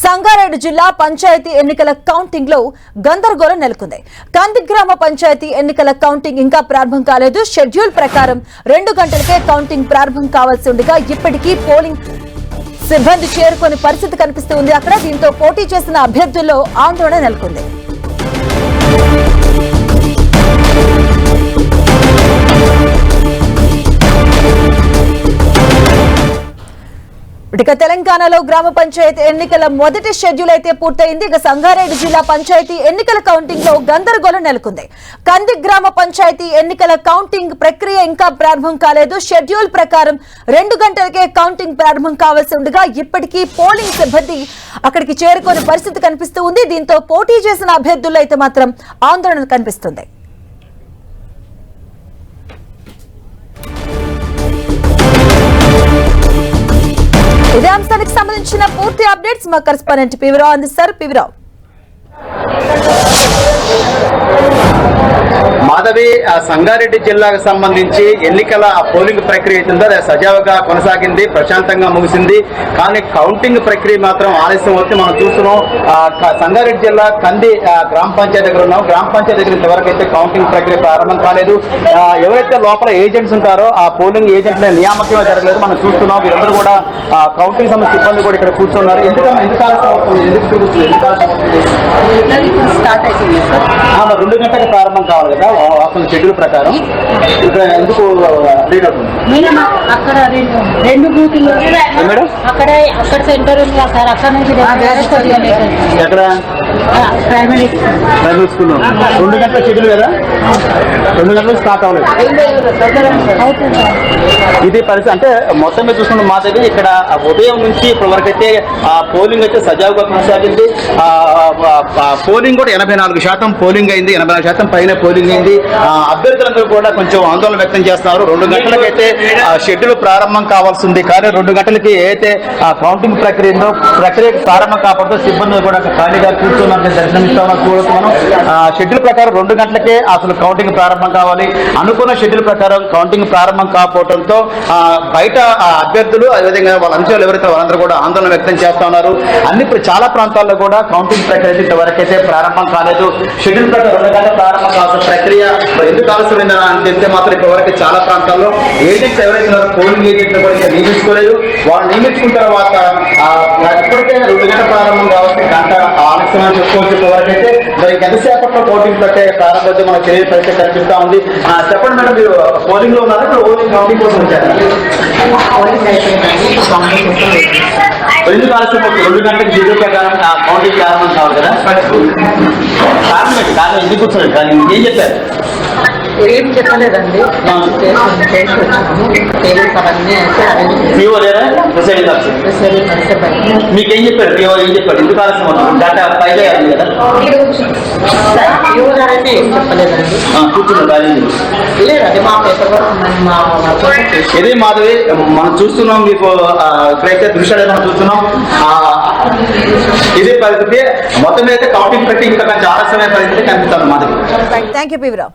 సంగారెడ్డి జిల్లా పంచాయతీ ఎన్నికల కౌంటింగ్ లో గందరగోళం నెలకొంది. కంది గ్రామ పంచాయతీ ఎన్నికల కౌంటింగ్ ఇంకా ప్రారంభం కాలేదు. షెడ్యూల్ ప్రకారం 2 గంటలకే కౌంటింగ్ ప్రారంభం కావాల్సి ఉండగా ఇప్పటికీ పోలింగ్ సిబ్బంది చేరుకునే పరిస్థితి కనిపిస్తుంది. అక్కడ దీంతో పోటీ చేసిన అభ్యర్థుల్లో ఆందోళన నెలకొంది. ఇక తెలంగాణలో గ్రామ పంచాయతీ ఎన్నికల మొదటి షెడ్యూల్ అయితే పూర్తయింది. ఇక సంగారెడ్డి జిల్లా పంచాయతీ ఎన్నికల కౌంటింగ్ లో గందరగోళం నెలకొంది. కంది గ్రామ పంచాయతీ ఎన్నికల కౌంటింగ్ ప్రక్రియ ఇంకా ప్రారంభం కాలేదు. షెడ్యూల్ ప్రకారం 2 గంటలకే కౌంటింగ్ ప్రారంభం కావాల్సి ఉండగా ఇప్పటికీ పోలింగ్ సిబ్బంది అక్కడికి చేరుకునే పరిస్థితి కనిపిస్తూ ఉంది. దీంతో పోటీ చేసిన అభ్యర్థుల్లో అయితే మాత్రం ఆందోళన కనిపిస్తుంది. ఇదే అంశానికి సంబంధించిన పూర్తి అప్డేట్స్ మా కరెస్పాండెంట్ పివిరావు అందిస్తారు. పివిరావు, మాధవి, సంగారెడ్డి జిల్లాకు సంబంధించి ఎన్నికల పోలింగ్ ప్రక్రియ అవుతుందో అది సజావుగా కొనసాగింది, ప్రశాంతంగా ముగిసింది. కానీ కౌంటింగ్ ప్రక్రియ మాత్రం ఆలస్యం అవుతుంది. మనం చూస్తున్నాం సంగారెడ్డి జిల్లా కంది గ్రామ పంచాయతీ దగ్గర ఉన్నాం. గ్రామ పంచాయతీ దగ్గర ఇంతవరకు అయితే కౌంటింగ్ ప్రక్రియ ప్రారంభం కాలేదు. ఎవరైతే లోపల ఏజెంట్స్ ఉంటారో ఆ పోలింగ్ ఏజెంట్ల నియామకమే జరగలేదు. మనం చూస్తున్నాం వీరందరూ కూడా కౌంటింగ్ సంబంధించిన సిబ్బంది కూడా ఇక్కడ కూర్చున్నారు. ఎందుకు ఆలస్యం అవుతుంది? స్టార్ట్ అవుతుంది సార్. 2 గంటలకు ప్రారంభం కావాలి కదా అసలు షెడ్యూల్ ప్రకారం. ఇక్కడ ఎందుకు లేట్ అవుతుంది మేడం? అక్కడ 2 బూతులు మేడం, అక్కడ సెంటర్ ఉంది సార్. అక్కడ నుంచి ఎక్కడ ప్రైమరీ స్కూల్ 2 గంటల షెడ్యూల్ కదా, 2 గంటలకు స్టార్ట్ అవ్వలేదు. ఇది పరిస్థితి. అంటే మొత్తం మీద చూసుకుంటే మా దగ్గర ఇక్కడ ఉదయం నుంచి ఇప్పటి వరకు అయితే పోలింగ్ అయితే సజావుగా కొనసాగింది. పోలింగ్ కూడా 84% పోలింగ్ అయింది. 84% పైన పోలింగ్ అయింది. అభ్యర్థులందరూ కూడా కొంచెం ఆందోళన వ్యక్తం చేస్తున్నారు. 2 గంటలకైతే షెడ్యూల్ ప్రారంభం కావాల్సి ఉంది. కానీ 2 గంటలకి ఏదైతే కౌంటింగ్ ప్రక్రియ ప్రారంభం కాకపోతే సిబ్బంది కూడా ఖాళీగా కూర్చున్నారు, దర్శనమిస్తామని చూడవచ్చు. మనం షెడ్యూల్ ప్రకారం 2 గంటలకే అసలు కౌంటింగ్ ప్రారంభం కావాలి. అనుకున్న షెడ్యూల్ ప్రకారం కౌంటింగ్ ప్రారంభం కాకపోవడంతో బయట అభ్యర్థులు అదేవిధంగా వాళ్ళ అంశాలు ఎవరైతే వాళ్ళందరూ కూడా ఆందోళన వ్యక్తం చేస్తా ఉన్నారు. చాలా ప్రాంతాల్లో కూడా కౌంటింగ్ ప్రక్రియ ఇంతవరకైతే ప్రారంభం కాలేదు. షెడ్యూల్ ప్రకారం 2 గంటల ప్రారంభం కావాల్సిన ప్రక్రియ ఎందుకు ఆలస్యమైందని అని చెప్తే మాత్రం ఇప్పటివరకు చాలా ప్రాంతాల్లో ఏజెంట్స్ ఎవరైతే పోలింగ్ ఏజెంట్లు కూడా నియమించుకోలేదు. వాళ్ళు నియమించుకున్న తర్వాత ఇప్పటికే 2 గంటల ప్రారంభం కావాల్సిన గంట ఆలస్యం అని చెప్పుకోవచ్చు. ఇప్పటివరకైతే మరి ఎంతసేపట్లో పోలింగ్ ప్రక్రియ ప్రారంభం మన చర్య పరిస్థితి కనిపిస్తా ఉంది. చెప్పండి మేడం, మీరు పోలింగ్ లో ఉన్నారా? ఓటింగ్ కౌంటింగ్ కోసం వచ్చారు? ఎందుకు ఆలస్యం? 2 గంటలకు షెడ్యూల్ ప్రకారం కౌంటింగ్ ప్రారంభం కావాలి కదా. కారణం ఏంటి? కారణం ఎందుకు కూర్చోలేదు? కానీ ఏం చెప్పారు? ఏం చెప్పలేదండి. పిఓ లేదా ప్రిసైడింగ్ ఆఫీసర్ మీకేం చెప్పారు? పిఓ ఏం చెప్పారు? ఎందుకు ఆలస్యం అవుతుంది? డేటా పైగా కదా. ఏం చెప్పలేదండి. కూర్చున్నారు లేదండి, మా పేపర్ ఇదే మాధవి మనం చూస్తున్నాం. మీకు ఇక్కడైతే దృశ్యాలు మనం చూస్తున్నాం. ఇదే పరిస్థితి. మొత్తం అయితే కౌంటింగ్ పెట్టి ఇంకా చాలా సమయ పరిస్థితి కనిపిస్తాను మాధవి. Thank you పివిరావు.